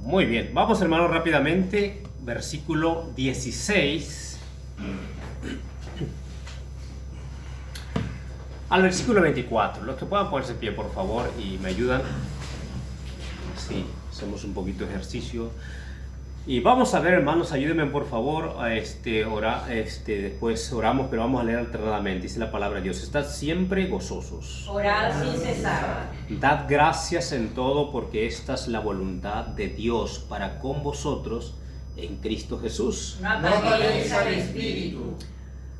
Muy bien, vamos hermanos rápidamente, versículo 16 al versículo 24. Los que puedan ponerse en pie, por favor, y me ayudan. Sí, hacemos un poquito de ejercicio. Y vamos a ver, hermanos, ayúdenme por favor a después oramos, pero vamos a leer alternadamente. Dice la palabra de Dios: estad siempre gozosos. Orad sin cesar. Dad gracias en todo, porque esta es la voluntad de Dios para con vosotros en Cristo Jesús. No apaguéis al Espíritu.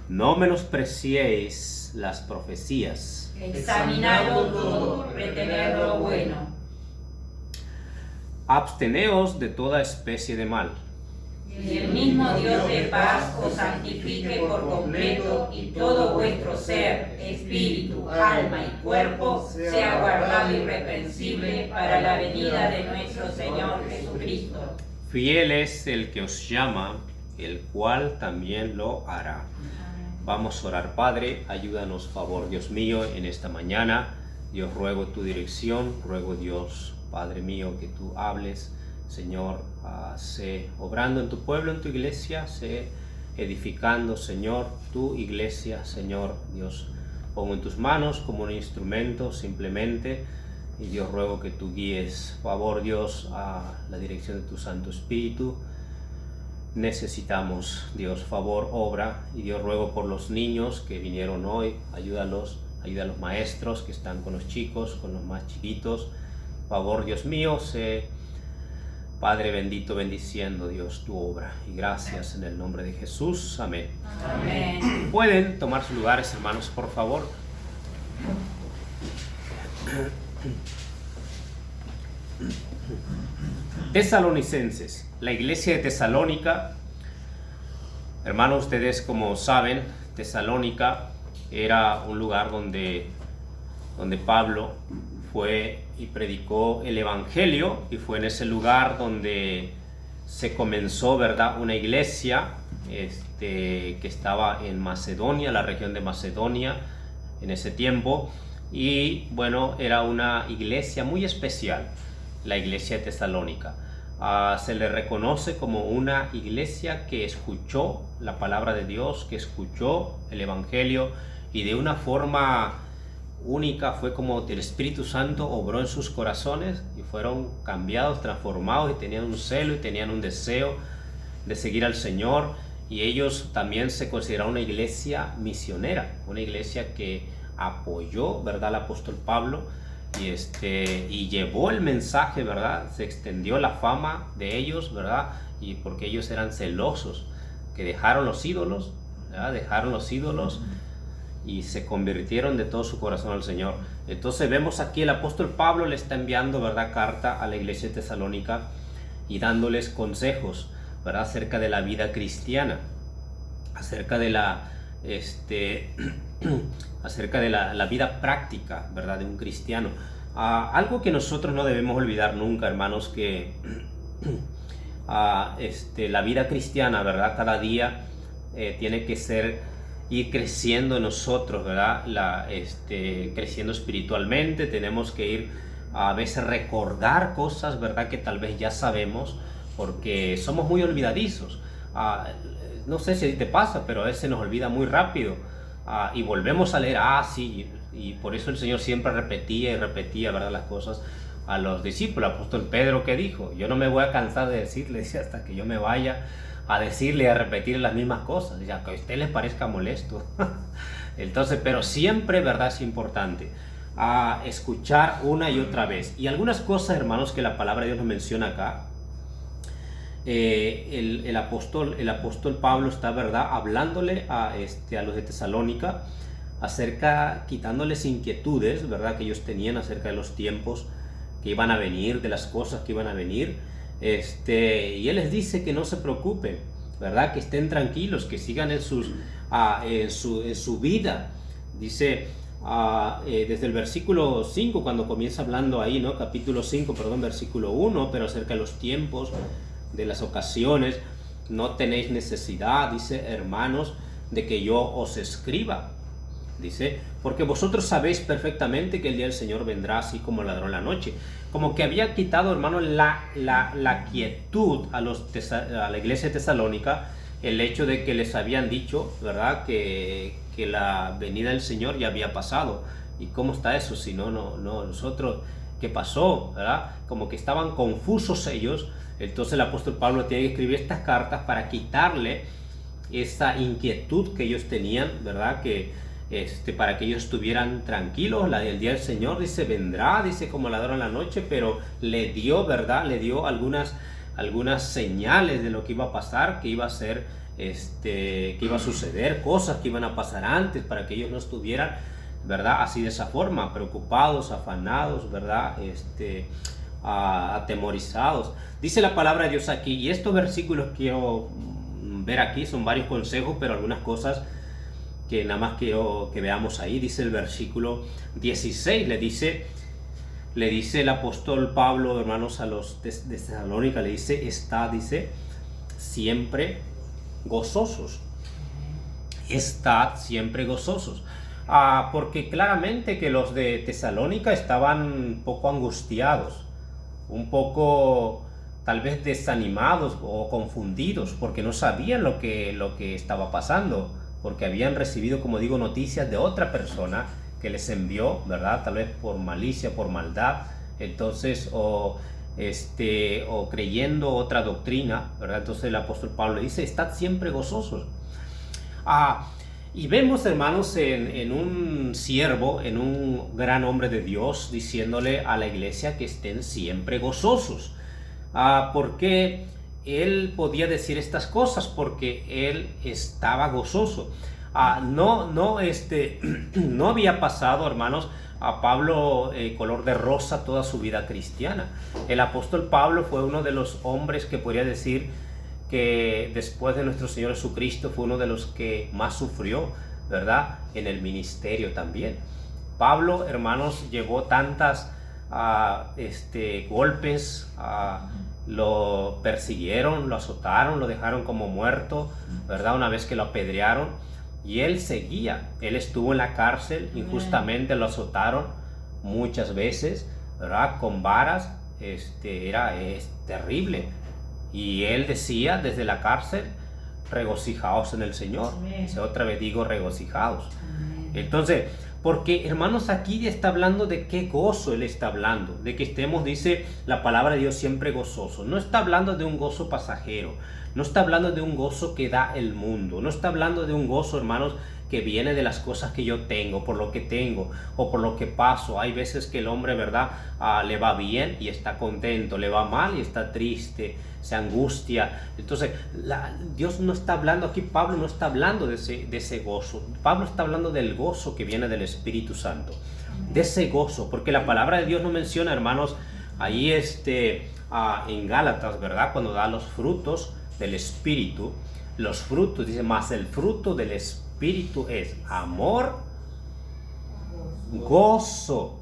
No menospreciéis las profecías. Examinadlo todo, retened lo bueno. Absteneos de toda especie de mal. Y el mismo Dios de paz os santifique por completo, y todo vuestro ser, espíritu, alma y cuerpo sea guardado irreprensible para la venida de nuestro Señor Jesucristo. Fiel es el que os llama, el cual también lo hará. Vamos a orar. Padre, ayúdanos, favor, Dios mío, en esta mañana. Dios, ruego tu dirección, ruego, Dios, Padre mío, que tú hables, Señor, sé obrando en tu pueblo, en tu iglesia, sé edificando, Señor, tu iglesia, Señor, Dios, pongo en tus manos como un instrumento simplemente, y Dios, ruego que tú guíes, favor, Dios, a la dirección de tu Santo Espíritu. Necesitamos, Dios, favor, obra, y Dios, ruego por los niños que vinieron hoy, ayúdalos, ayuda a los maestros que están con los chicos, con los más chiquitos. Favor, Dios mío, sé, Padre bendito, bendiciendo, Dios, tu obra. Y gracias en el nombre de Jesús. Amén. Amén. Pueden tomar sus lugares, hermanos, por favor. Tesalonicenses, la iglesia de Tesalónica. Hermanos, ustedes como saben, Tesalónica era un lugar donde Pablo fue y predicó el evangelio, y fue en ese lugar donde se comenzó, ¿verdad?, una iglesia que estaba en Macedonia, la región de Macedonia en ese tiempo. Y bueno, era una iglesia muy especial, la iglesia de Tesalónica. Se le reconoce como una iglesia que escuchó la palabra de Dios, que escuchó el evangelio, y de una forma única fue como el Espíritu Santo obró en sus corazones y fueron cambiados, transformados, y tenían un celo y tenían un deseo de seguir al Señor. Y ellos también se consideraron una iglesia misionera, una iglesia que apoyó, ¿verdad?, al apóstol Pablo, y llevó el mensaje, ¿verdad? Se extendió la fama de ellos, ¿verdad? Y porque ellos eran celosos, que dejaron los ídolos, ¿verdad? Dejaron los ídolos y se convirtieron de todo su corazón al Señor. Entonces vemos aquí el apóstol Pablo le está enviando, ¿verdad?, carta a la iglesia de Tesalónica y dándoles consejos, ¿verdad?, acerca de la vida cristiana, acerca de la la vida práctica, ¿verdad?, de un cristiano. Algo que nosotros no debemos olvidar nunca, hermanos, que la vida cristiana, ¿verdad?, cada día tiene que ir creciendo en nosotros, ¿verdad?, creciendo espiritualmente. Tenemos que ir a veces recordar cosas, ¿verdad?, que tal vez ya sabemos, porque somos muy olvidadizos. No sé si te pasa, pero a veces nos olvida muy rápido, y volvemos a leer, sí, y por eso el Señor siempre repetía y repetía, ¿verdad?, las cosas a los discípulos. El apóstol Pedro, ¿qué dijo? Yo no me voy a cansar de decirle, decía, hasta que yo me vaya a decirle y a repetir las mismas cosas, ya que a usted les parezca molesto. Entonces, pero siempre, ¿verdad?, es importante escuchar una y otra vez. Y algunas cosas, hermanos, que la palabra de Dios nos menciona acá. El apóstol Pablo está, ¿verdad?, hablándole a los de Tesalónica quitándoles inquietudes, ¿verdad?, que ellos tenían acerca de los tiempos que iban a venir, de las cosas que iban a venir. Y él les dice que no se preocupen, ¿verdad?, que estén tranquilos, que sigan en su vida. Dice desde el versículo 5, cuando comienza hablando ahí, ¿no?, capítulo 5, perdón, versículo 1, pero acerca de los tiempos, de las ocasiones, no tenéis necesidad, dice, hermanos, de que yo os escriba. Dice, porque vosotros sabéis perfectamente que el día del Señor vendrá así como ladrón la noche. como que había quitado, hermano, la quietud a la iglesia de Tesalónica, el hecho de que les habían dicho, ¿verdad?, que la venida del Señor ya había pasado. ¿Y cómo está eso? Si no, nosotros, ¿qué pasó? ¿Verdad? Como que estaban confusos ellos. Entonces el apóstol Pablo tiene que escribir estas cartas para quitarle esa inquietud que ellos tenían, ¿verdad?, para que ellos estuvieran tranquilos. El día del Señor, dice, vendrá, dice, como ladrón en la noche, pero le dio, ¿verdad?, le dio algunas señales de lo que iba a pasar, que iba a ser, que iba a suceder, cosas que iban a pasar antes, para que ellos no estuvieran, ¿verdad?, así de esa forma, preocupados, afanados, ¿verdad?, atemorizados. Dice la palabra de Dios aquí, y estos versículos quiero ver aquí, son varios consejos, pero algunas cosas que nada más quiero que veamos ahí. Dice el versículo 16, le dice el apóstol Pablo, hermanos, a los de Tesalónica, le dice, dice, siempre gozosos. Estad siempre gozosos. Porque claramente que los de Tesalónica estaban un poco angustiados, un poco tal vez desanimados o confundidos, porque no sabían lo que estaba pasando, porque habían recibido, como digo, noticias de otra persona que les envió, ¿verdad?, tal vez por malicia, por maldad, entonces, o creyendo otra doctrina, ¿verdad? Entonces el apóstol Pablo dice, estad siempre gozosos. Y vemos, hermanos, en un siervo, en un gran hombre de Dios, diciéndole a la iglesia que estén siempre gozosos. Porque él podía decir estas cosas, porque él estaba gozoso. No había pasado, hermanos, a Pablo color de rosa toda su vida cristiana. El apóstol Pablo fue uno de los hombres que podría decir que después de nuestro Señor Jesucristo fue uno de los que más sufrió, ¿verdad?, en el ministerio también. Pablo, hermanos, llevó tantas golpes, lo persiguieron, lo azotaron, lo dejaron como muerto, ¿verdad?, una vez que lo apedrearon, y él seguía. Él estuvo en la cárcel, injustamente lo azotaron muchas veces, ¿verdad?, con varas. Es terrible. Y él decía desde la cárcel, regocijaos en el Señor. Otra vez digo, regocijaos. Entonces, porque, hermanos, aquí está hablando de qué gozo él está hablando, de que estemos, dice la palabra de Dios, siempre gozosos. No está hablando de un gozo pasajero, no está hablando de un gozo que da el mundo, no está hablando de un gozo, hermanos, que viene de las cosas que yo tengo, por lo que tengo o por lo que paso. Hay veces que el hombre, ¿verdad?, le va bien y está contento, le va mal y está triste, se angustia. Entonces, Dios no está hablando aquí, Pablo no está hablando de ese gozo. Pablo está hablando del gozo que viene del Espíritu Santo, de ese gozo, porque la palabra de Dios no menciona, hermanos, ahí en Gálatas, ¿verdad?, cuando da los frutos del Espíritu, los frutos, dice, más el fruto del Espíritu es amor, gozo,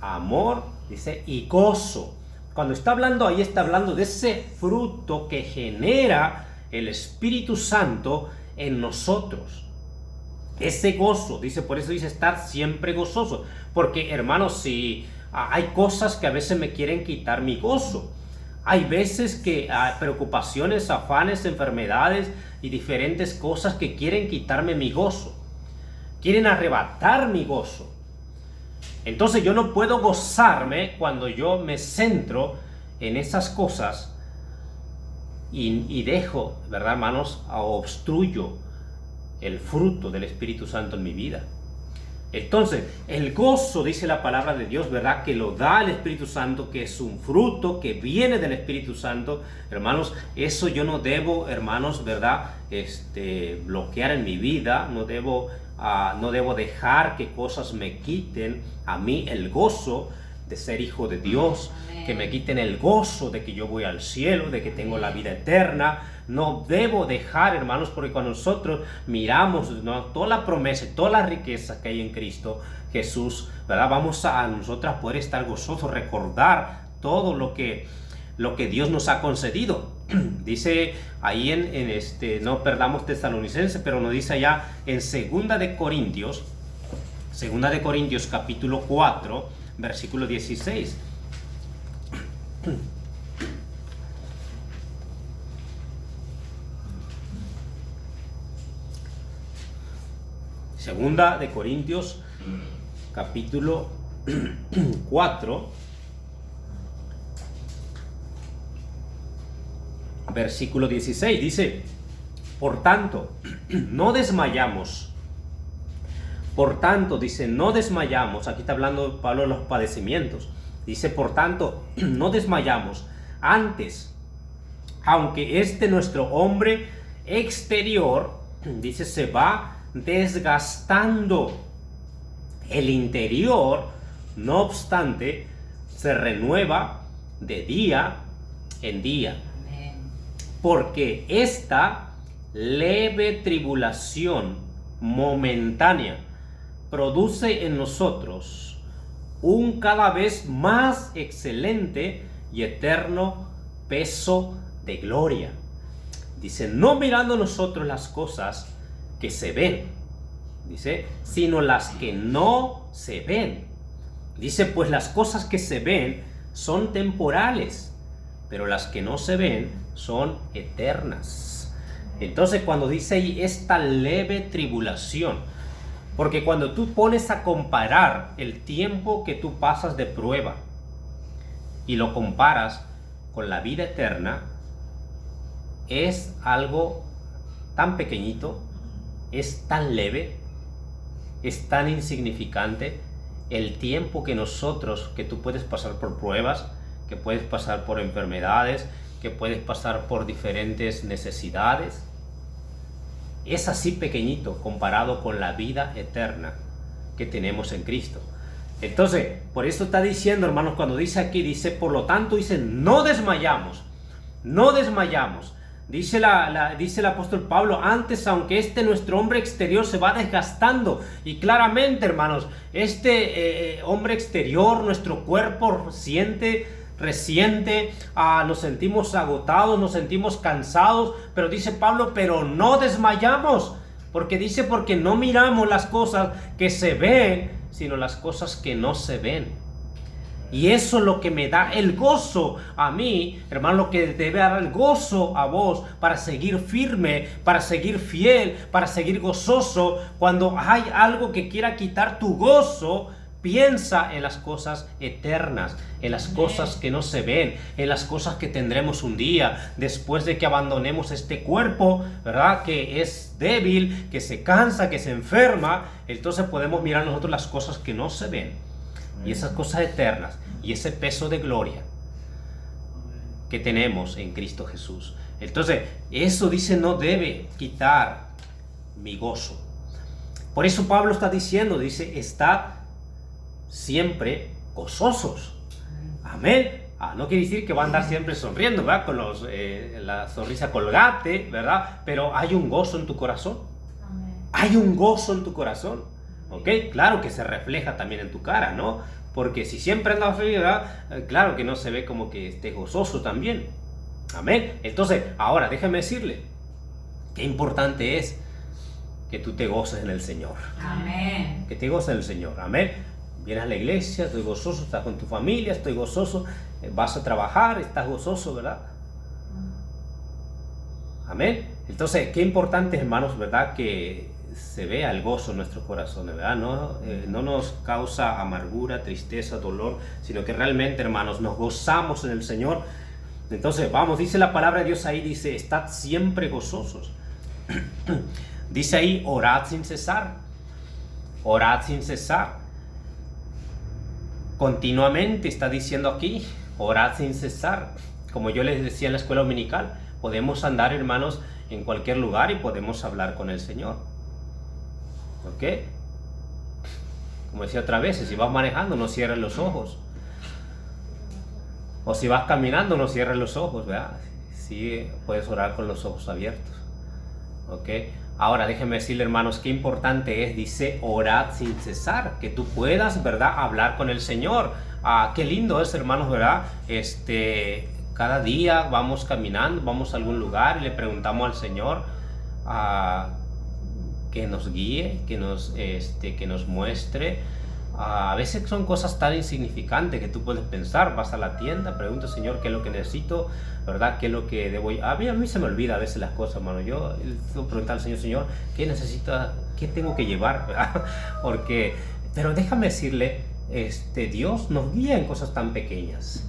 amor, dice, y gozo. Cuando está hablando ahí, está hablando de ese fruto que genera el Espíritu Santo en nosotros. Ese gozo, dice, por eso dice estar siempre gozoso. Porque, hermanos, si hay cosas que a veces me quieren quitar mi gozo. Hay veces que hay preocupaciones, afanes, enfermedades y diferentes cosas que quieren quitarme mi gozo. Quieren arrebatar mi gozo. Entonces yo no puedo gozarme cuando yo me centro en esas cosas y dejo, ¿verdad, hermanos?, obstruyo el fruto del Espíritu Santo en mi vida. Entonces, el gozo, dice la palabra de Dios, ¿verdad?, que lo da el Espíritu Santo, que es un fruto que viene del Espíritu Santo. Hermanos, eso yo no debo, hermanos, ¿verdad?, bloquear en mi vida. No debo dejar que cosas me quiten a mí el gozo de ser hijo de Dios, que me quiten el gozo de que yo voy al cielo, de que tengo la vida eterna. No debo dejar, hermanos, porque cuando nosotros miramos, ¿no?, toda la promesa, toda la riqueza que hay en Cristo Jesús, ¿verdad?, vamos a nosotras poder estar gozosos, recordar todo lo que Dios nos ha concedido. Dice ahí no perdamos Tesalonicenses, pero nos dice allá en 2 de Corintios capítulo 4, versículo 16. Segunda de Corintios, capítulo 4, versículo 16, dice: por tanto, no desmayamos. Por tanto, dice, no desmayamos. Aquí está hablando Pablo de los padecimientos. Dice, por tanto, no desmayamos. Antes, aunque nuestro hombre exterior, dice, se va desgastando, el interior, no obstante, se renueva de día en día. Porque esta leve tribulación momentánea produce en nosotros un cada vez más excelente y eterno peso de gloria. Dice, no mirando nosotros las cosas que se ven, dice, sino las que no se ven. Dice, pues las cosas que se ven son temporales, pero las que no se ven son eternas. Entonces, cuando dice ahí esta leve tribulación, porque cuando tú pones a comparar el tiempo que tú pasas de prueba y lo comparas con la vida eterna, es algo tan pequeñito, es tan leve, es tan insignificante el tiempo que tú puedes pasar por pruebas, que puedes pasar por enfermedades, que puedes pasar por diferentes necesidades. Es así pequeñito comparado con la vida eterna que tenemos en Cristo. Entonces, por eso está diciendo, hermanos, cuando dice aquí, dice, por lo tanto, dice, no desmayamos, no desmayamos. Dice el apóstol Pablo, antes, aunque nuestro hombre exterior se va desgastando, y claramente, hermanos, hombre exterior, nuestro cuerpo reciente, nos sentimos agotados, nos sentimos cansados, pero dice Pablo, pero no desmayamos, porque no miramos las cosas que se ven, sino las cosas que no se ven. Y eso es lo que me da el gozo a mí, hermano, lo que debe dar el gozo a vos para seguir firme, para seguir fiel, para seguir gozoso. Cuando hay algo que quiera quitar tu gozo, piensa en las cosas eternas, en las cosas que no se ven, en las cosas que tendremos un día, después de que abandonemos este cuerpo, ¿verdad? Que es débil, que se cansa, que se enferma. Entonces podemos mirar nosotros las cosas que no se ven. Y esas cosas eternas y ese peso de gloria que tenemos en Cristo Jesús. Entonces, eso dice no debe quitar mi gozo. Por eso Pablo está diciendo, dice, estad siempre gozosos. Amén. No quiere decir que va a andar siempre sonriendo, ¿verdad? Con la sonrisa colgate, ¿verdad? Pero hay un gozo en tu corazón. Hay un gozo en tu corazón. ¿Ok? Claro que se refleja también en tu cara, ¿no? Porque si siempre andas feliz, ¿verdad? Claro que no se ve como que estés gozoso también. Amén. Entonces, ahora déjame decirle, qué importante es que tú te goces en el Señor. Amén. Que te goces en el Señor. Amén. Vienes a la iglesia, estoy gozoso, estás con tu familia, estoy gozoso, vas a trabajar, estás gozoso, ¿verdad? Amén. Entonces, qué importante, hermanos, ¿verdad? Que se vea el gozo en nuestros corazones, ¿verdad? No nos causa amargura, tristeza, dolor, sino que realmente, hermanos, nos gozamos en el Señor. Entonces, vamos, dice la palabra de Dios ahí, dice, estad siempre gozosos. Dice ahí, orad sin cesar. Orad sin cesar. Continuamente está diciendo aquí, orad sin cesar. Como yo les decía en la escuela dominical, podemos andar, hermanos, en cualquier lugar y podemos hablar con el Señor. ¿Ok? Como decía otra vez, si vas manejando, no cierres los ojos. O si vas caminando, no cierres los ojos, ¿verdad? Sí, puedes orar con los ojos abiertos. ¿Ok? Ahora, déjenme decirle, hermanos, qué importante es, dice, orad sin cesar, que tú puedas, ¿verdad?, hablar con el Señor. Qué lindo es, hermanos, ¿verdad? Cada día vamos caminando, vamos a algún lugar y le preguntamos al Señor que nos guíe, que nos muestre A veces son cosas tan insignificantes que tú puedes pensar, vas a la tienda, preguntas, Señor, ¿qué es lo que necesito? ¿Verdad? ¿Qué es lo que debo? A mí se me olvida a veces las cosas, hermano. Yo tengo que preguntar al Señor, Señor, ¿qué necesito? ¿Qué tengo que llevar? ¿Verdad? Pero déjame decirle, Dios nos guía en cosas tan pequeñas.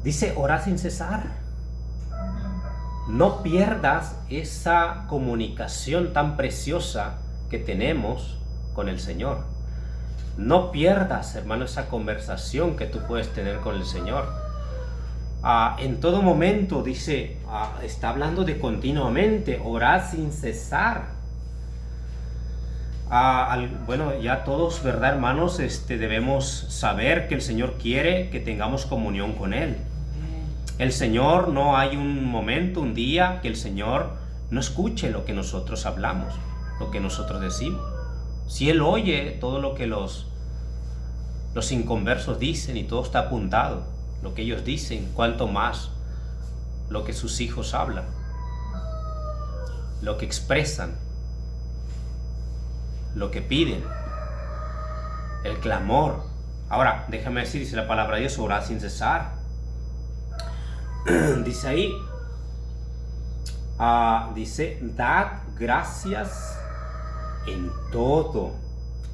Dice, orad sin cesar. No pierdas esa comunicación tan preciosa que tenemos con el Señor. No pierdas, hermano, esa conversación que tú puedes tener con el Señor. En todo momento, dice, está hablando de continuamente, orad sin cesar. Bueno, ya todos, ¿verdad, hermanos? Debemos saber que el Señor quiere que tengamos comunión con Él. El Señor, no hay un momento, un día que el Señor no escuche lo que nosotros hablamos, lo que nosotros decimos. Si Él oye todo lo que los inconversos dicen y todo está apuntado, lo que ellos dicen, cuanto más lo que sus hijos hablan, lo que expresan, lo que piden, el clamor. Ahora, déjame decir, dice la palabra de Dios, orad sin cesar. Dice ahí, dice, dad gracias en todo.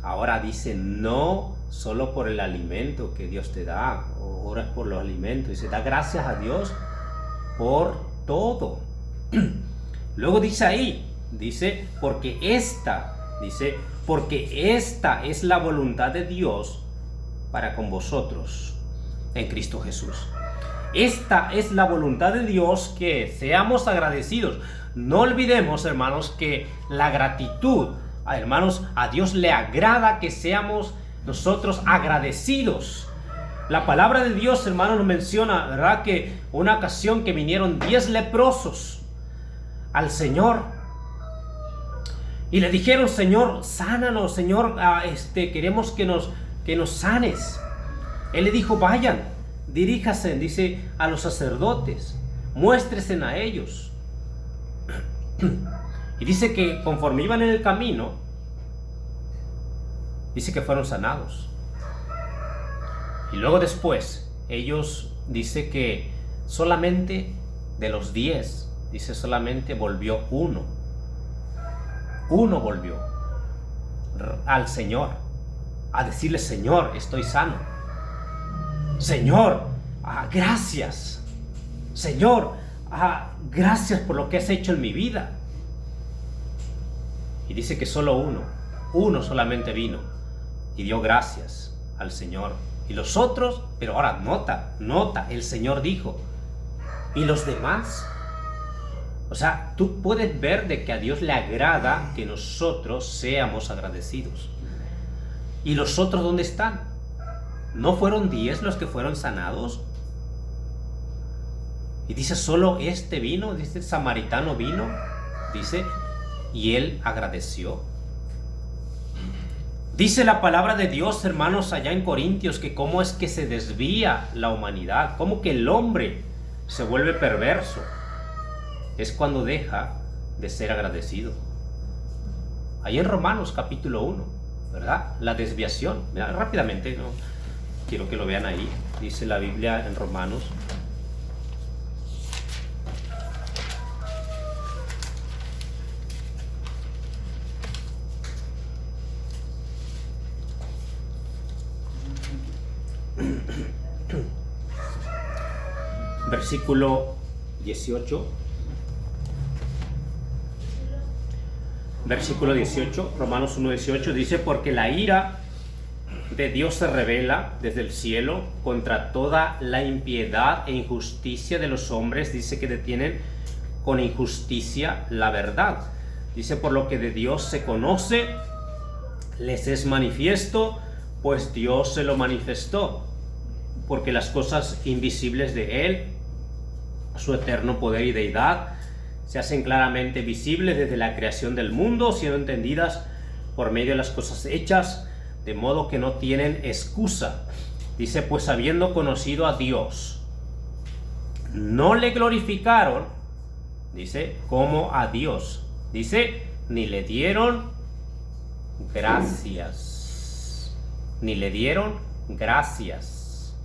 Ahora dice, no solo por el alimento que Dios te da, o oras por los alimentos. Dice, da gracias a Dios por todo. Luego dice ahí, dice, porque esta es la voluntad de Dios para con vosotros en Cristo Jesús. Esta es la voluntad de Dios, que seamos agradecidos. No olvidemos, hermanos, que la gratitud, hermanos, a Dios le agrada que seamos nosotros agradecidos. La palabra de Dios, hermanos, nos menciona, ¿verdad?, que una ocasión que vinieron 10 leprosos al Señor y le dijeron, Señor, sánanos, Señor, queremos que nos sanes. Él le dijo, vayan, diríjase, dice, a los sacerdotes, muéstresen a ellos. Y dice que conforme iban en el camino, dice que fueron sanados. Y luego después, ellos, dice que solamente de los 10, dice, solamente volvió uno. Uno volvió al Señor a decirle, Señor, estoy sano. Señor, gracias. Señor, gracias por lo que has hecho en mi vida. Y dice que solo uno solamente vino y dio gracias al Señor. Y los otros, pero ahora nota, el Señor dijo, ¿y los demás? O sea, tú puedes ver de que a Dios le agrada que nosotros seamos agradecidos. ¿Y los otros dónde están? ¿No fueron 10 los que fueron sanados? Y dice, solo vino, dice, el samaritano vino, dice, y él agradeció. Dice la palabra de Dios, hermanos, allá en Corintios, que cómo es que se desvía la humanidad, cómo que el hombre se vuelve perverso. Es cuando deja de ser agradecido. Ahí en Romanos capítulo 1, ¿verdad? La desviación. Mira, rápidamente, ¿no? Quiero que lo vean ahí. Dice la Biblia en Romanos. Versículo 18. Versículo 18, Romanos 1:18 dice, porque la ira de Dios se revela desde el cielo contra toda la impiedad e injusticia de los hombres, dice, que detienen con injusticia la verdad. Dice, por lo que de Dios se conoce, les es manifiesto, pues Dios se lo manifestó, porque las cosas invisibles de Él, su eterno poder y deidad, se hacen claramente visibles desde la creación del mundo, siendo entendidas por medio de las cosas hechas, de modo que no tienen excusa. Dice, pues habiendo conocido a Dios, no le glorificaron, dice, como a Dios. Dice, ni le dieron gracias. ni le dieron gracias.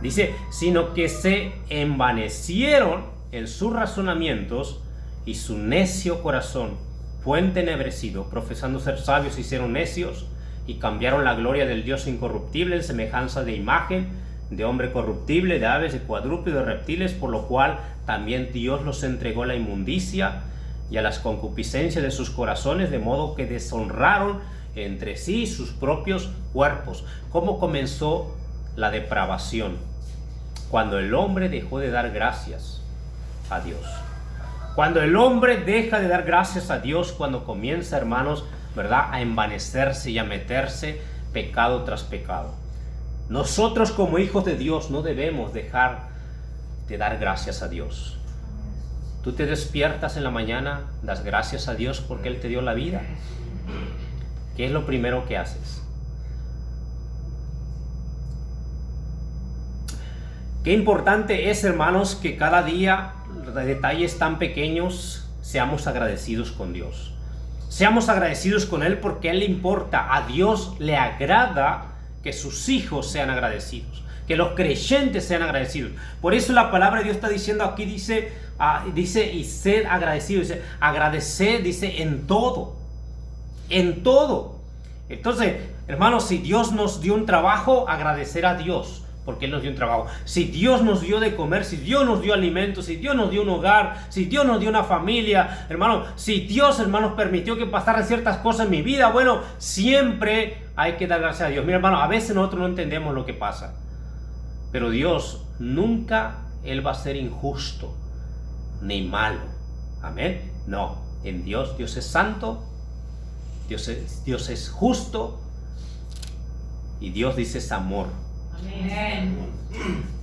Dice, sino que se envanecieron en sus razonamientos y su necio corazón fue entenebrecido. Profesando ser sabios, se hicieron necios y cambiaron la gloria del Dios incorruptible en semejanza de imagen de hombre corruptible, de aves, de cuadrúpedos, de reptiles, por lo cual también Dios los entregó a la inmundicia y a las concupiscencias de sus corazones, de modo que deshonraron entre sí sus propios cuerpos. ¿Cómo comenzó la depravación? Cuando el hombre dejó de dar gracias a Dios. Cuando el hombre deja de dar gracias a Dios, cuando comienza, hermanos, ¿verdad?, a envanecerse y a meterse pecado tras pecado. Nosotros como hijos de Dios no debemos dejar de dar gracias a Dios. Tú te despiertas en la mañana, das gracias a Dios porque Él te dio la vida. ¿Qué es lo primero que haces? Qué importante es, hermanos, que cada día, de detalles tan pequeños, seamos agradecidos con Dios. Seamos agradecidos con Él porque a Él le importa. A Dios le agrada que sus hijos sean agradecidos, que los creyentes sean agradecidos. Por eso la palabra de Dios está diciendo aquí, dice, y sed agradecidos, dice, agradecer, dice, en todo. En todo. Entonces, hermanos, si Dios nos dio un trabajo, agradecer a Dios porque Él nos dio un trabajo. Si Dios nos dio de comer, si Dios nos dio alimento, si Dios nos dio un hogar, si Dios nos dio una familia, hermano, si Dios, hermanos, permitió que pasaran ciertas cosas en mi vida, bueno, siempre hay que dar gracias a Dios. Mira, hermano, a veces nosotros no entendemos lo que pasa, pero Dios nunca, Él va a ser injusto ni malo. Amén. No, en Dios es santo, Dios es justo y Dios dice es amor. Amén.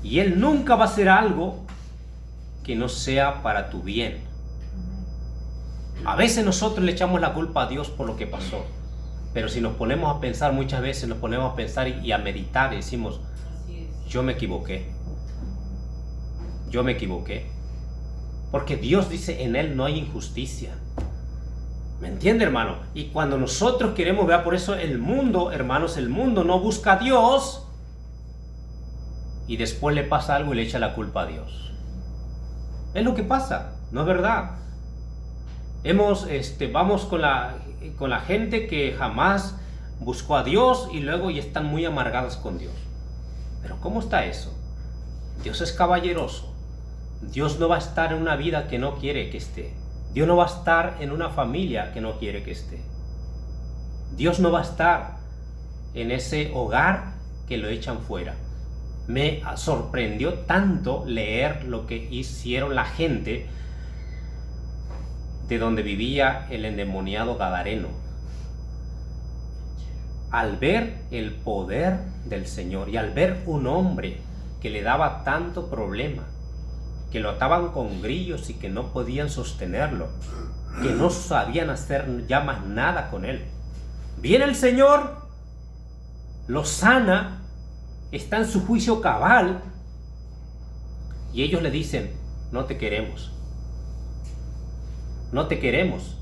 Y Él nunca va a hacer algo que no sea para tu bien. A veces nosotros le echamos la culpa a Dios por lo que pasó, pero si nos ponemos a pensar, muchas veces nos ponemos a pensar y a meditar y decimos, yo me equivoqué, porque Dios dice, en Él no hay injusticia. ¿Me entiende, hermano? Y cuando nosotros queremos ver, por eso el mundo, hermanos, el mundo no busca a Dios y después le pasa algo y le echa la culpa a Dios. Es lo que pasa, ¿no es verdad? Vamos con la gente que jamás buscó a Dios y luego ya están muy amargadas con Dios. Pero ¿cómo está eso? Dios es caballeroso. Dios no va a estar en una vida que no quiere que esté. Dios no va a estar en una familia que no quiere que esté. Dios no va a estar en ese hogar que lo echan fuera. Me sorprendió tanto leer lo que hicieron la gente de donde vivía el endemoniado gadareno. Al ver el poder del Señor y al ver un hombre que le daba tanto problema, que lo ataban con grillos y que no podían sostenerlo, que no sabían hacer ya más nada con él, viene el Señor, lo sana, está en su juicio cabal y ellos le dicen, no te queremos, no te queremos.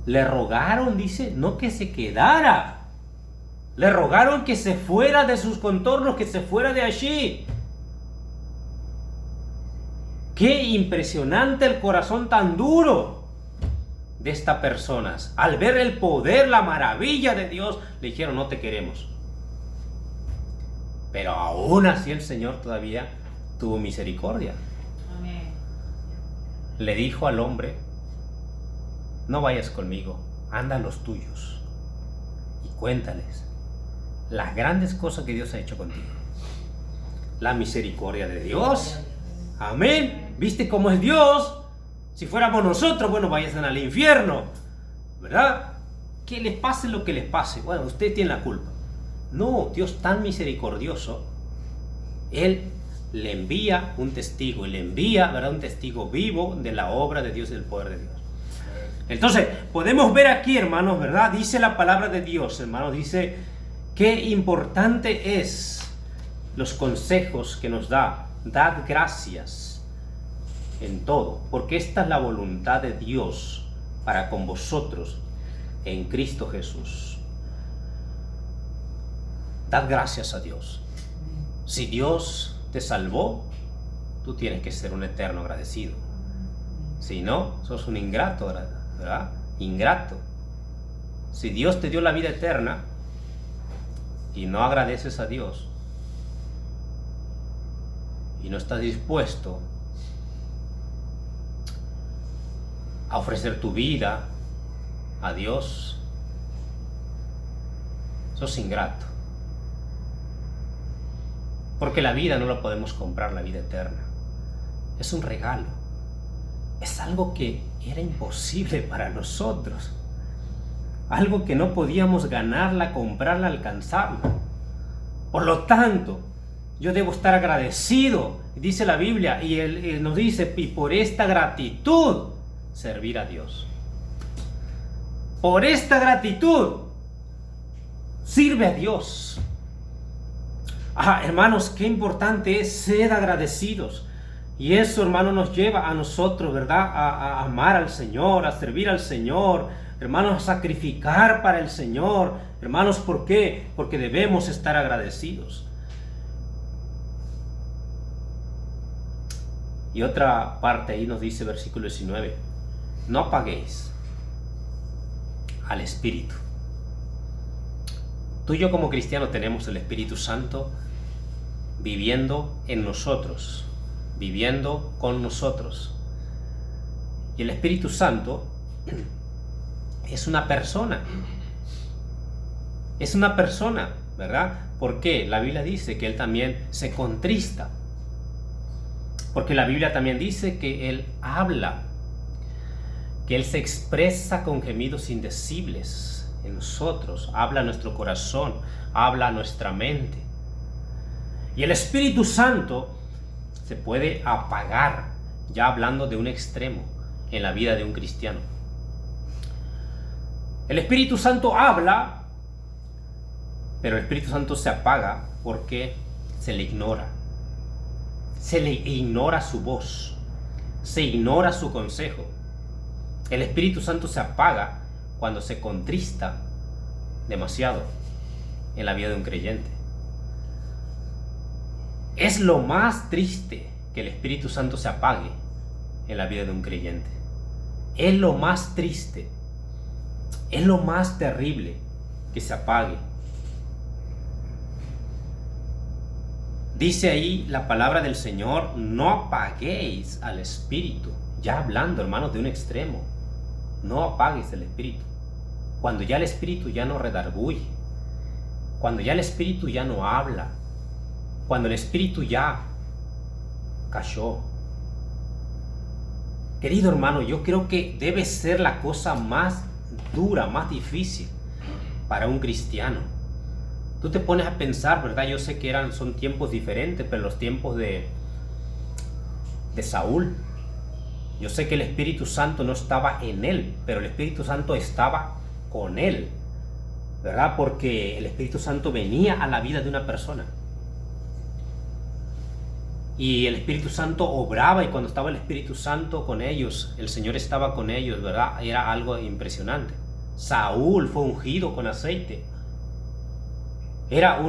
Le rogaron, dice, no que se quedara, le rogaron que se fuera de sus contornos, que se fuera de allí. Qué impresionante el corazón tan duro de estas personas. Al ver el poder, la maravilla de Dios, le dijeron, no te queremos. Pero aún así el Señor todavía tuvo misericordia. Amén. Le dijo al hombre, no vayas conmigo, anda a los tuyos y cuéntales las grandes cosas que Dios ha hecho contigo. La misericordia de Dios. Amén. ¿Viste cómo es Dios? Si fuéramos nosotros, bueno, vayan al infierno, ¿verdad? Que les pase lo que les pase. Bueno, usted tiene la culpa. No, Dios tan misericordioso, Él le envía un testigo y le envía, ¿verdad?, un testigo vivo de la obra de Dios y del poder de Dios. Entonces, podemos ver aquí, hermanos, ¿verdad? Dice la palabra de Dios, hermanos, dice qué importante es los consejos que nos da. Dad gracias en todo, porque esta es la voluntad de Dios para con vosotros en Cristo Jesús. dad gracias a Dios. Si Dios te salvó, tú tienes que ser un eterno agradecido. Si no, sos un ingrato, ¿verdad? Ingrato. Si Dios te dio la vida eterna y no agradeces a Dios y no estás dispuesto a ofrecer tu vida a Dios, sos ingrato. Porque la vida no la podemos comprar, la vida eterna. Es un regalo. Es algo que era imposible para nosotros. Algo que no podíamos ganarla, comprarla, alcanzarla. Por lo tanto, yo debo estar agradecido, dice la Biblia, y él nos dice, y por esta gratitud, servir a Dios. Por esta gratitud, sirve a Dios. Hermanos, qué importante es ser agradecidos. Y eso, hermano, nos lleva a nosotros, ¿verdad? A amar al Señor, a servir al Señor, hermanos, a sacrificar para el Señor. Hermanos, ¿por qué? Porque debemos estar agradecidos. Y otra parte ahí nos dice, versículo 19, no apaguéis al Espíritu. Tú y yo como cristianos tenemos el Espíritu Santo viviendo en nosotros, viviendo con nosotros. Y el Espíritu Santo es una persona. Es una persona, ¿verdad? ¿Por qué? La Biblia dice que Él también se contrista. Porque la Biblia también dice que Él habla, que Él se expresa con gemidos indecibles en nosotros, habla a nuestro corazón, habla a nuestra mente. Y el Espíritu Santo se puede apagar, ya hablando de un extremo en la vida de un cristiano. El Espíritu Santo habla, pero el Espíritu Santo se apaga porque se le ignora. Se le ignora su voz, se ignora su consejo. El Espíritu Santo se apaga cuando se contrista demasiado en la vida de un creyente. Es lo más triste que el Espíritu Santo se apague en la vida de un creyente. Es lo más triste, es lo más terrible que se apague. Dice ahí la palabra del Señor, no apaguéis al Espíritu. Ya hablando, hermanos, de un extremo. No apagues el Espíritu. Cuando ya el Espíritu ya no redarguye. Cuando ya el Espíritu ya no habla. Cuando el Espíritu ya cayó. Querido hermano, yo creo que debe ser la cosa más dura, más difícil para un cristiano. Tú te pones a pensar, ¿verdad? Yo sé que son tiempos diferentes, pero los tiempos de Saúl. Yo sé que el Espíritu Santo no estaba en él, pero el Espíritu Santo estaba con él, ¿verdad? Porque el Espíritu Santo venía a la vida de una persona. Y el Espíritu Santo obraba, y cuando estaba el Espíritu Santo con ellos, el Señor estaba con ellos, ¿verdad? Era algo impresionante. Saúl fue ungido con aceite. Era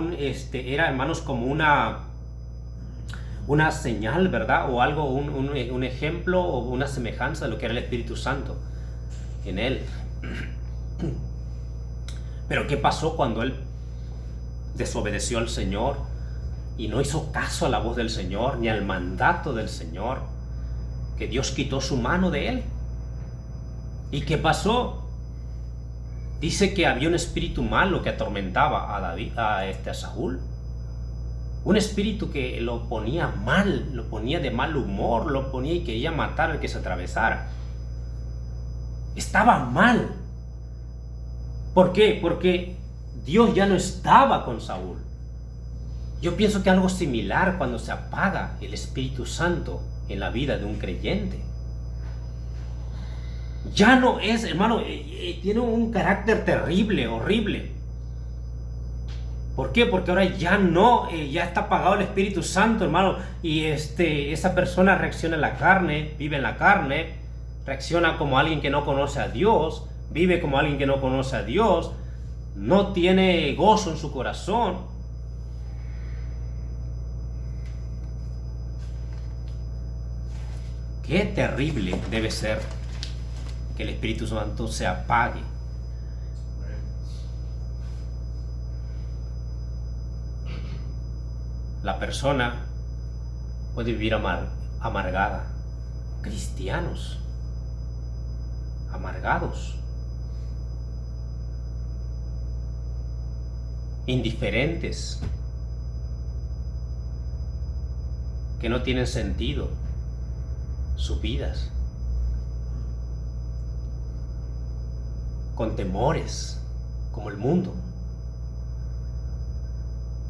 hermanos, como una señal, ¿verdad? O algo, un ejemplo o una semejanza de lo que era el Espíritu Santo en él. Pero ¿qué pasó cuando él desobedeció al Señor y no hizo caso a la voz del Señor ni al mandato del Señor? Que Dios quitó su mano de él. ¿Y qué pasó? Dice que había un espíritu malo que atormentaba a Saúl. Un espíritu que lo ponía mal, lo ponía de mal humor, lo ponía y quería matar al que se atravesara. Estaba mal. ¿Por qué? Porque Dios ya no estaba con Saúl. Yo pienso que algo similar cuando se apaga el Espíritu Santo en la vida de un creyente. Ya no es, hermano, tiene un carácter terrible, horrible. ¿Por qué? Porque ahora ya está apagado el Espíritu Santo, hermano, y esa persona reacciona en la carne, vive en la carne, reacciona como alguien que no conoce a Dios, vive como alguien que no conoce a Dios, no tiene gozo en su corazón. Qué terrible debe ser que el Espíritu Santo se apague. La persona puede vivir amargada. Cristianos amargados, indiferentes, que no tienen sentido sus vidas, con temores como el mundo.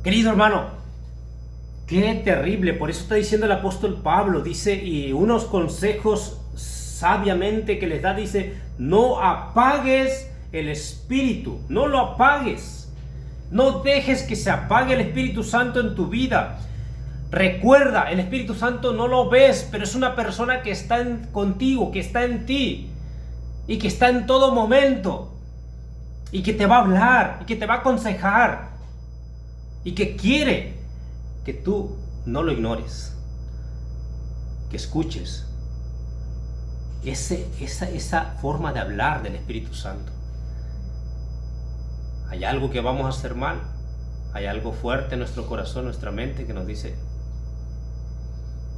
Querido hermano, qué terrible. Por eso está diciendo el apóstol Pablo, dice, y unos consejos sabiamente que les da, dice, no apagues el Espíritu, no lo apagues, no dejes que se apague el Espíritu Santo en tu vida. Recuerda, el Espíritu Santo no lo ves, pero es una persona que está contigo, que está en ti y que está en todo momento y que te va a hablar y que te va a aconsejar y que quiere que tú no lo ignores, que escuches esa forma de hablar del Espíritu Santo. Hay algo que vamos a hacer mal, hay algo fuerte en nuestro corazón, nuestra mente, que nos dice,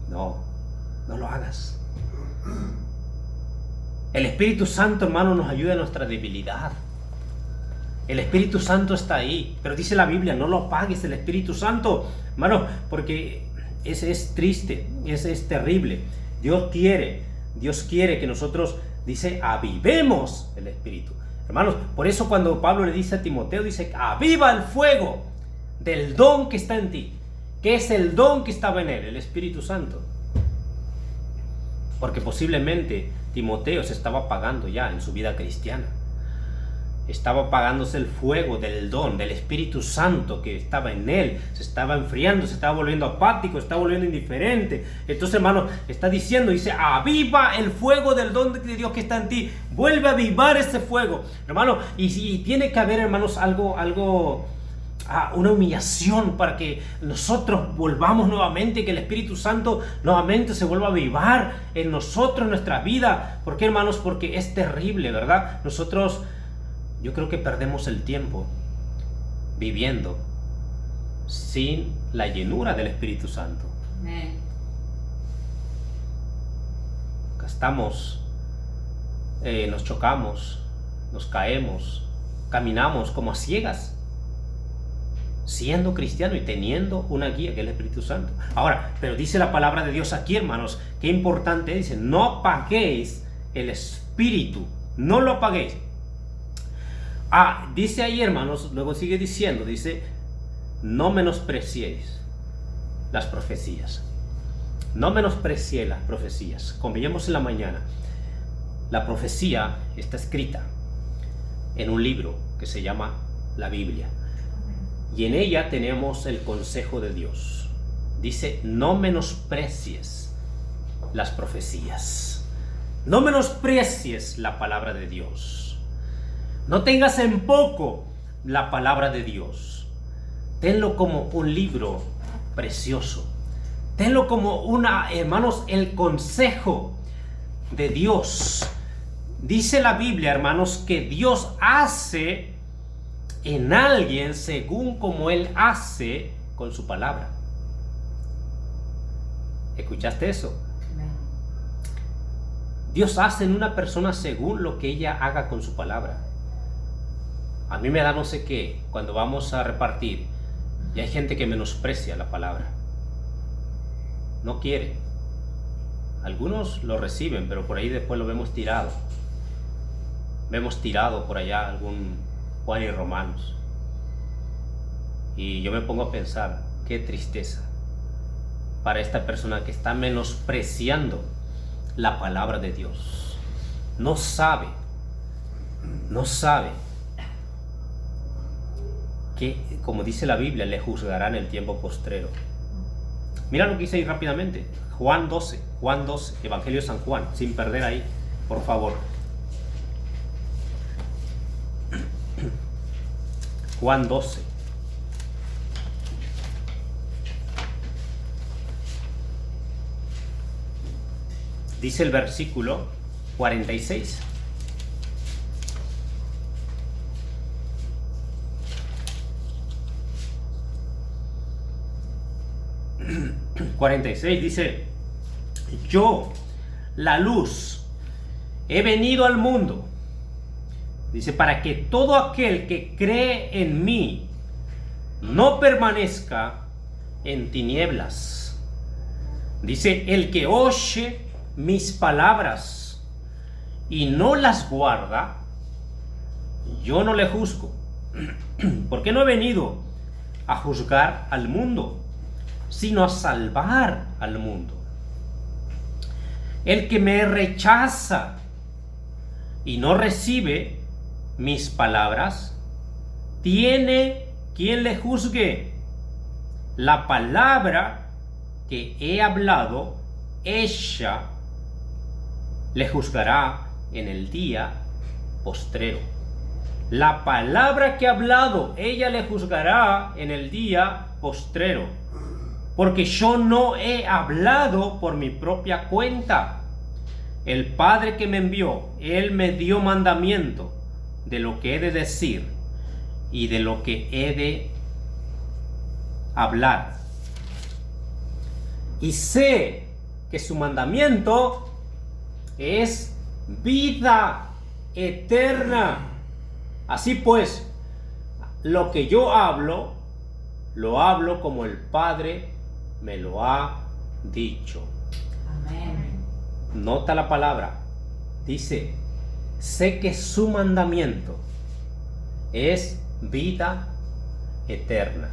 no lo hagas. El Espíritu Santo, hermano, nos ayuda en nuestra debilidad. El Espíritu Santo está ahí, pero dice la Biblia, no lo apagues el Espíritu Santo, hermano, porque es triste, es terrible. Dios quiere que nosotros, dice, avivemos el Espíritu. Hermanos, por eso cuando Pablo le dice a Timoteo, dice, aviva el fuego del don que está en ti. ¿Qué es el don que estaba en él? El Espíritu Santo. Porque posiblemente Timoteo se estaba apagando ya en su vida cristiana. Estaba apagándose el fuego del don, del Espíritu Santo que estaba en él. Se estaba enfriando, se estaba volviendo apático, se estaba volviendo indiferente. Entonces, hermano, está diciendo, dice, aviva el fuego del don de Dios que está en ti. Vuelve a avivar ese fuego, hermano. Y tiene que haber, hermanos, una humillación para que nosotros volvamos nuevamente, que el Espíritu Santo nuevamente se vuelva a avivar en nosotros, en nuestra vida. ¿Por qué, hermanos? Porque es terrible, ¿verdad? Yo creo que perdemos el tiempo viviendo sin la llenura del Espíritu Santo. Gastamos, nos chocamos, nos caemos, caminamos como a ciegas, siendo cristiano y teniendo una guía que es el Espíritu Santo. Ahora, pero dice la palabra de Dios aquí, hermanos, qué importante, dice, no apaguéis el Espíritu, no lo apaguéis. Dice ahí, hermanos, luego sigue diciendo, dice, no menospreciéis las profecías. No menospreciéis las profecías. Como veíamos en la mañana, la profecía está escrita en un libro que se llama la Biblia. Y en ella tenemos el consejo de Dios. Dice, no menosprecies las profecías. No menosprecies la palabra de Dios. No tengas en poco la palabra de Dios. Tenlo como un libro precioso. Tenlo como hermanos, el consejo de Dios. Dice la Biblia, hermanos, que Dios hace en alguien según como Él hace con su palabra. ¿Escuchaste eso? Dios hace en una persona según lo que ella haga con su palabra. A mí me da no sé qué cuando vamos a repartir y hay gente que menosprecia la palabra. No quiere. Algunos lo reciben, pero por ahí después lo vemos tirado. Vemos tirado por allá algún Juan y Romanos. Y yo me pongo a pensar, qué tristeza para esta persona que está menospreciando la palabra de Dios. No sabe que, como dice la Biblia, le juzgarán en el tiempo postrero. Mira lo que dice ahí rápidamente. Juan 12, Evangelio de San Juan, sin perder ahí, por favor. Juan 12. Dice el versículo 46. Dice: yo, la luz, he venido al mundo. Dice, para que todo aquel que cree en mí no permanezca en tinieblas. Dice, el que oye mis palabras y no las guarda, yo no le juzgo, porque no he venido a juzgar al mundo, sino a salvar al mundo. El que me rechaza y no recibe mis palabras, tiene quien le juzgue. La palabra que he hablado, ella le juzgará en el día postrero. La palabra que he hablado, ella le juzgará en el día postrero. Porque yo no he hablado por mi propia cuenta. El Padre que me envió, Él me dio mandamiento de lo que he de decir y de lo que he de hablar. Y sé que su mandamiento es vida eterna. Así pues, lo que yo hablo, lo hablo como el Padre me lo ha dicho. Amén. Nota la palabra. Dice, sé que su mandamiento es vida eterna.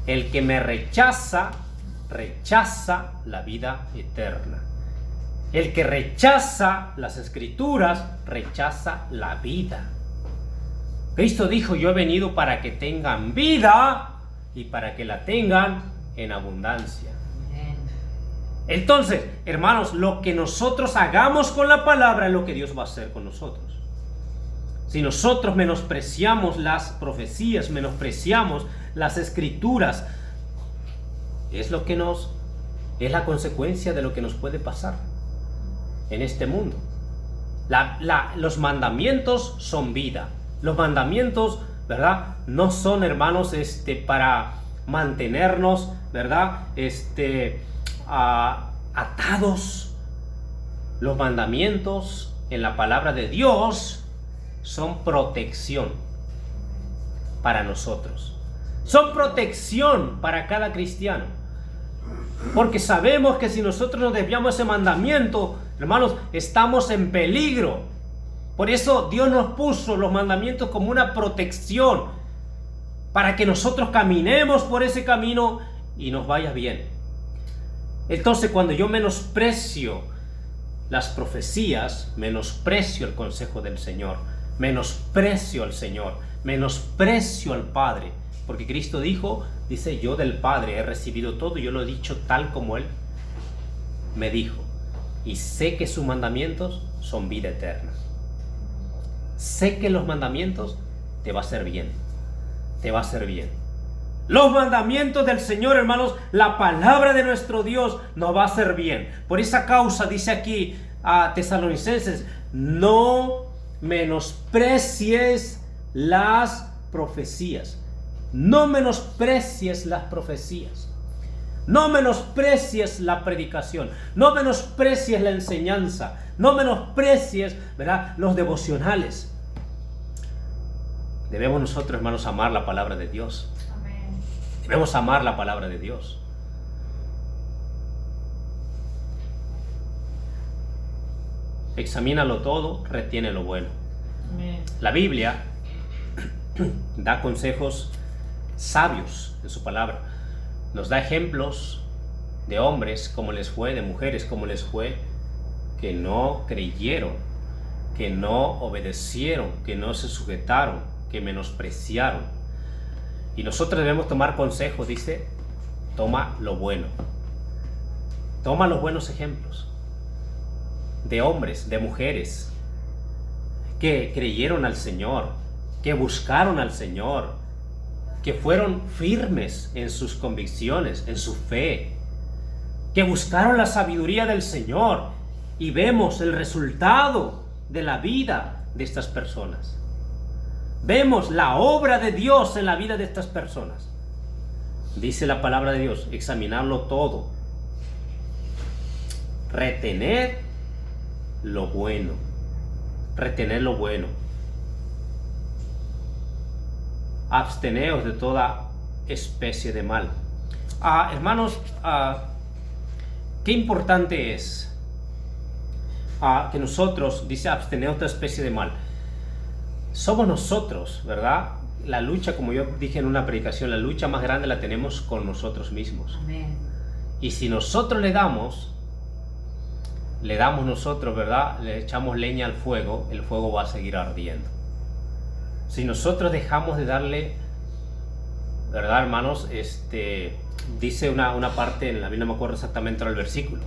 El que me rechaza, rechaza la vida eterna. El que rechaza las Escrituras, rechaza la vida. Cristo dijo, yo he venido para que tengan vida y para que la tengan en abundancia. Entonces, hermanos, lo que nosotros hagamos con la palabra es lo que Dios va a hacer con nosotros. Si nosotros menospreciamos las profecías, menospreciamos las Escrituras, es la consecuencia de lo que nos puede pasar en este mundo. Los mandamientos son vida. Los mandamientos, ¿verdad? No son, hermanos, para mantenernos, ¿verdad? Atados. Los mandamientos en la palabra de Dios son protección para nosotros. Son protección para cada cristiano. Porque sabemos que si nosotros nos desviamos de ese mandamiento, hermanos, estamos en peligro. Por eso Dios nos puso los mandamientos como una protección para que nosotros caminemos por ese camino y nos vaya bien. Entonces, cuando yo menosprecio las profecías, menosprecio el consejo del Señor, menosprecio al Señor, menosprecio al Padre, porque Cristo dice, yo del Padre he recibido todo, yo lo he dicho tal como Él me dijo, y sé que sus mandamientos son vida eterna. Sé que los mandamientos te va a hacer bien, te va a hacer bien. Los mandamientos del Señor, hermanos, la palabra de nuestro Dios nos va a hacer bien. Por esa causa dice aquí a Tesalonicenses, no menosprecies las profecías. No menosprecies las profecías. No menosprecies la predicación. No menosprecies la enseñanza. No menosprecies, ¿verdad?, los devocionales. Debemos nosotros, hermanos, amar la palabra de Dios. Debemos amar la palabra de Dios. Examínalo todo, retiene lo bueno. Amén. La Biblia da consejos sabios en su palabra. Nos da ejemplos de hombres como les fue, de mujeres como les fue, que no creyeron, que no obedecieron, que no se sujetaron, que menospreciaron. Y nosotros debemos tomar consejo, dice, toma lo bueno. Toma los buenos ejemplos de hombres, de mujeres que creyeron al Señor, que buscaron al Señor, que fueron firmes en sus convicciones, en su fe, que buscaron la sabiduría del Señor, y vemos el resultado de la vida de estas personas. Vemos la obra de Dios en la vida de estas personas. Dice la palabra de Dios, examinarlo todo, retener lo bueno, retener lo bueno, absteneos de toda especie de mal. Hermanos, qué importante es que nosotros, dice, absteneos de toda especie de mal. Somos nosotros, ¿verdad? La lucha, como yo dije en una predicación, la lucha más grande la tenemos con nosotros mismos. Amén. Y si nosotros le damos nosotros, ¿verdad? Le echamos leña al fuego, el fuego va a seguir ardiendo. Si nosotros dejamos de darle, ¿verdad, hermanos? Dice una parte en la Biblia, no me acuerdo exactamente el versículo,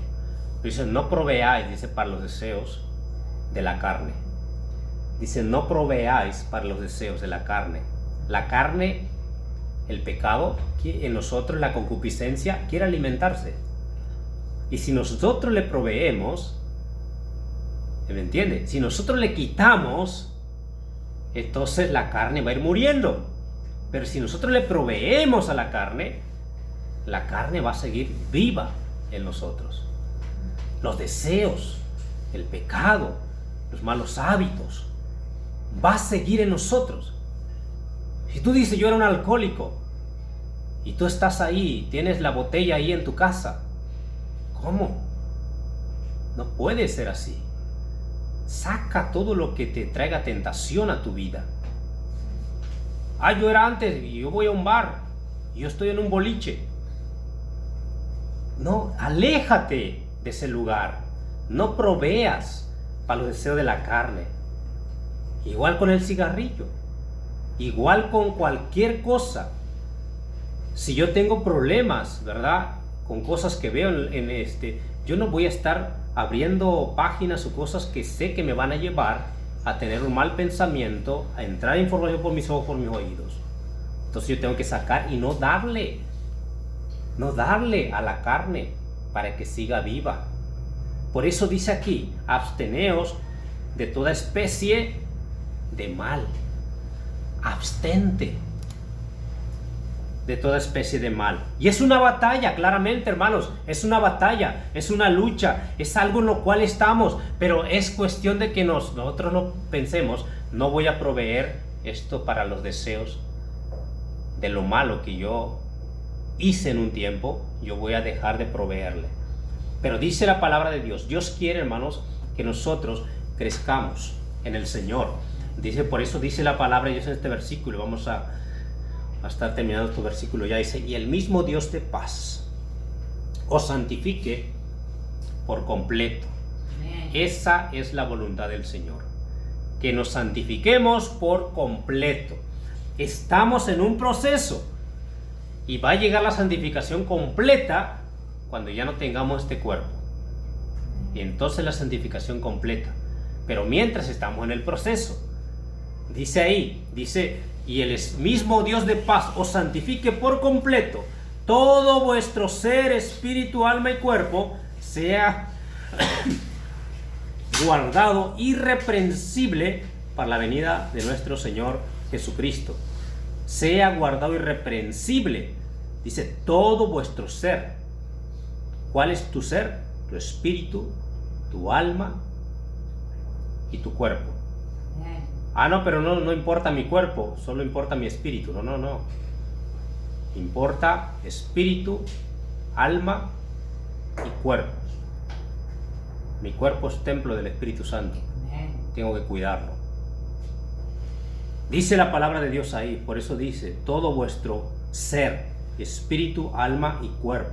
dice, no proveáis, dice, para los deseos de la carne. Dice, no proveáis para los deseos de la carne. La carne, el pecado, en nosotros, la concupiscencia, quiere alimentarse. Y si nosotros le proveemos, ¿me entiende? Si nosotros le quitamos, entonces la carne va a ir muriendo. Pero si nosotros le proveemos a la carne va a seguir viva en nosotros. Los deseos, el pecado, los malos hábitos, va a seguir en nosotros. Si tú dices, yo era un alcohólico, y tú estás ahí, tienes la botella ahí en tu casa, ¿cómo? No puede ser así. Saca todo lo que te traiga tentación a tu vida. Yo era antes, y yo voy a un bar, y yo estoy en un boliche. No, aléjate de ese lugar. No proveas para los deseos de la carne. Igual con el cigarrillo, igual con cualquier cosa. Si yo tengo problemas, ¿verdad?, con cosas que veo yo no voy a estar abriendo páginas o cosas que sé que me van a llevar a tener un mal pensamiento, a entrar información por mis ojos, por mis oídos. Entonces yo tengo que sacar y no darle a la carne para que siga viva. Por eso dice aquí, absteneos de toda especie de mal. Abstente de toda especie de mal. Y es una batalla, claramente, hermanos, es una batalla, es una lucha, es algo en lo cual estamos, pero es cuestión de que nosotros no pensemos, no voy a proveer esto para los deseos de lo malo que yo hice en un tiempo, yo voy a dejar de proveerle. Pero dice la palabra de Dios, Dios quiere, hermanos, que nosotros crezcamos en el Señor. Dice, por eso dice la palabra de Dios en este versículo, vamos a estar terminando este versículo, ya dice, y el mismo Dios de paz os santifique por completo. Amén. Esa es la voluntad del Señor, que nos santifiquemos por completo. Estamos en un proceso y va a llegar la santificación completa cuando ya no tengamos este cuerpo, y entonces la santificación completa. Pero mientras estamos en el proceso, dice ahí, dice, y el mismo Dios de paz os santifique por completo, todo vuestro ser, espíritu, alma y cuerpo sea guardado irreprensible para la venida de nuestro Señor Jesucristo. Sea guardado irreprensible, dice, todo vuestro ser. ¿Cuál es tu ser? Tu espíritu, tu alma y tu cuerpo. No, pero no importa mi cuerpo, solo importa mi espíritu. No. Importa espíritu, alma y cuerpo. Mi cuerpo es templo del Espíritu Santo. Tengo que cuidarlo. Dice la palabra de Dios ahí, por eso dice, todo vuestro ser, espíritu, alma y cuerpo,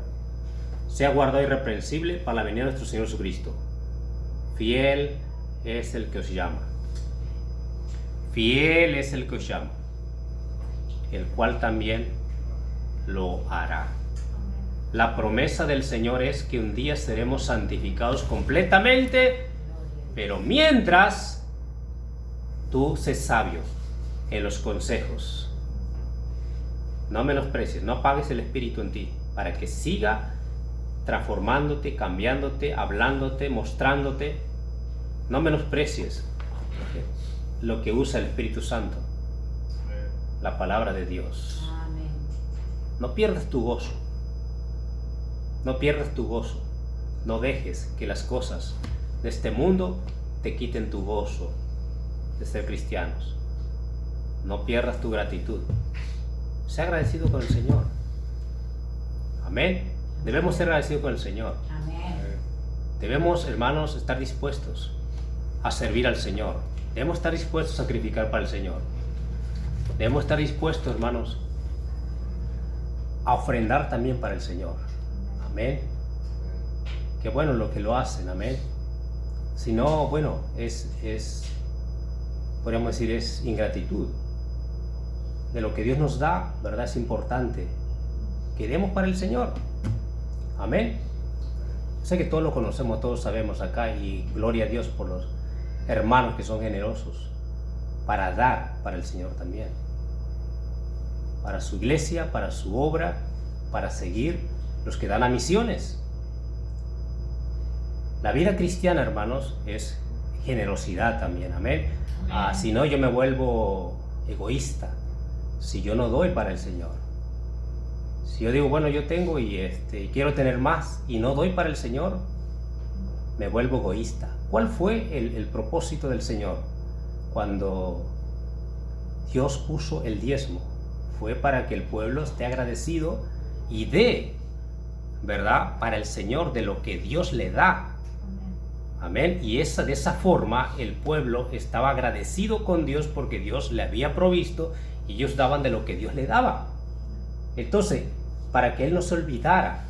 sea guardado irreprensible para la venida de nuestro Señor Jesucristo. Fiel es el que os llama. Fiel es el que os llama, el cual también lo hará. La promesa del Señor es que un día seremos santificados completamente, pero mientras tú sé sabio en los consejos. No menosprecies, no apagues el Espíritu en ti, para que siga transformándote, cambiándote, hablándote, mostrándote. No menosprecies lo que usa el Espíritu Santo, la palabra de Dios. Amén. No pierdas tu gozo. No pierdas tu gozo. No dejes que las cosas de este mundo te quiten tu gozo de ser cristianos. No pierdas tu gratitud. Sé agradecido con el Señor. Amén. Debemos ser agradecidos con el Señor. Amén. Debemos, hermanos, estar dispuestos a servir al Señor. Debemos estar dispuestos a sacrificar para el Señor. Debemos estar dispuestos, hermanos, a ofrendar también para el Señor. Amén. Qué bueno lo que lo hacen. Amén. Si no, bueno, podríamos decir, es ingratitud. De lo que Dios nos da, ¿verdad? Es importante que demos para el Señor. Amén. Sé que todos lo conocemos, todos sabemos acá, y gloria a Dios por los hermanos que son generosos para dar para el Señor también, para su iglesia, para su obra, para seguir los que dan a misiones. La vida cristiana, hermanos, es generosidad también. Amén. Si no, yo me vuelvo egoísta si yo no doy para el Señor. Si yo digo, bueno, yo tengo y quiero tener más y no doy para el Señor, me vuelvo egoísta. ¿Cuál fue el propósito del Señor cuando Dios puso el diezmo? Fue para que el pueblo esté agradecido y dé, ¿verdad?, para el Señor de lo que Dios le da. Amén. Y de esa forma el pueblo estaba agradecido con Dios porque Dios le había provisto y ellos daban de lo que Dios le daba. Entonces, para que Él no se olvidara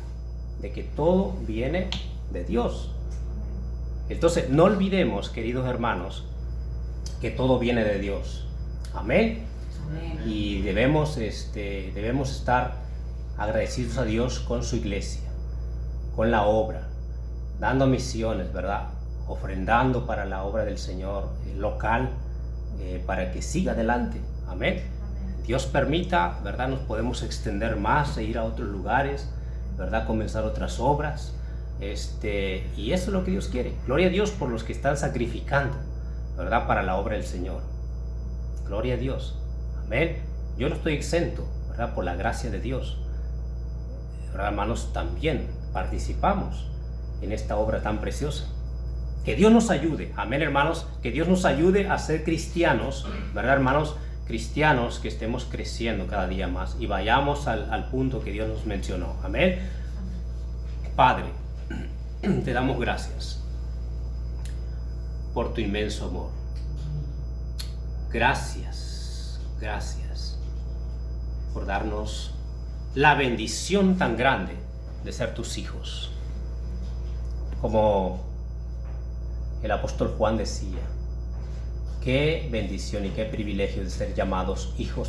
de que todo viene de Dios. Entonces, no olvidemos, queridos hermanos, que todo viene de Dios. Amén. Amén. Y debemos estar agradecidos a Dios con su iglesia, con la obra, dando misiones, ¿verdad? Ofrendando para la obra del Señor local, para que siga adelante. Amén. Dios permita, ¿verdad? Nos podemos extender más e ir a otros lugares, ¿verdad? Comenzar otras obras. Y eso es lo que Dios quiere. Gloria a Dios por los que están sacrificando, ¿verdad? Para la obra del Señor. Gloria a Dios. Amén. Yo no estoy exento, ¿verdad? Por la gracia de Dios. ¿Verdad, hermanos? También participamos en esta obra tan preciosa. Que Dios nos ayude. Amén, hermanos. Que Dios nos ayude a ser cristianos, ¿verdad, hermanos? Cristianos que estemos creciendo cada día más y vayamos al punto que Dios nos mencionó. Amén. Padre, te damos gracias por tu inmenso amor. Gracias, gracias por darnos la bendición tan grande de ser tus hijos. Como el apóstol Juan decía, qué bendición y qué privilegio de ser llamados hijos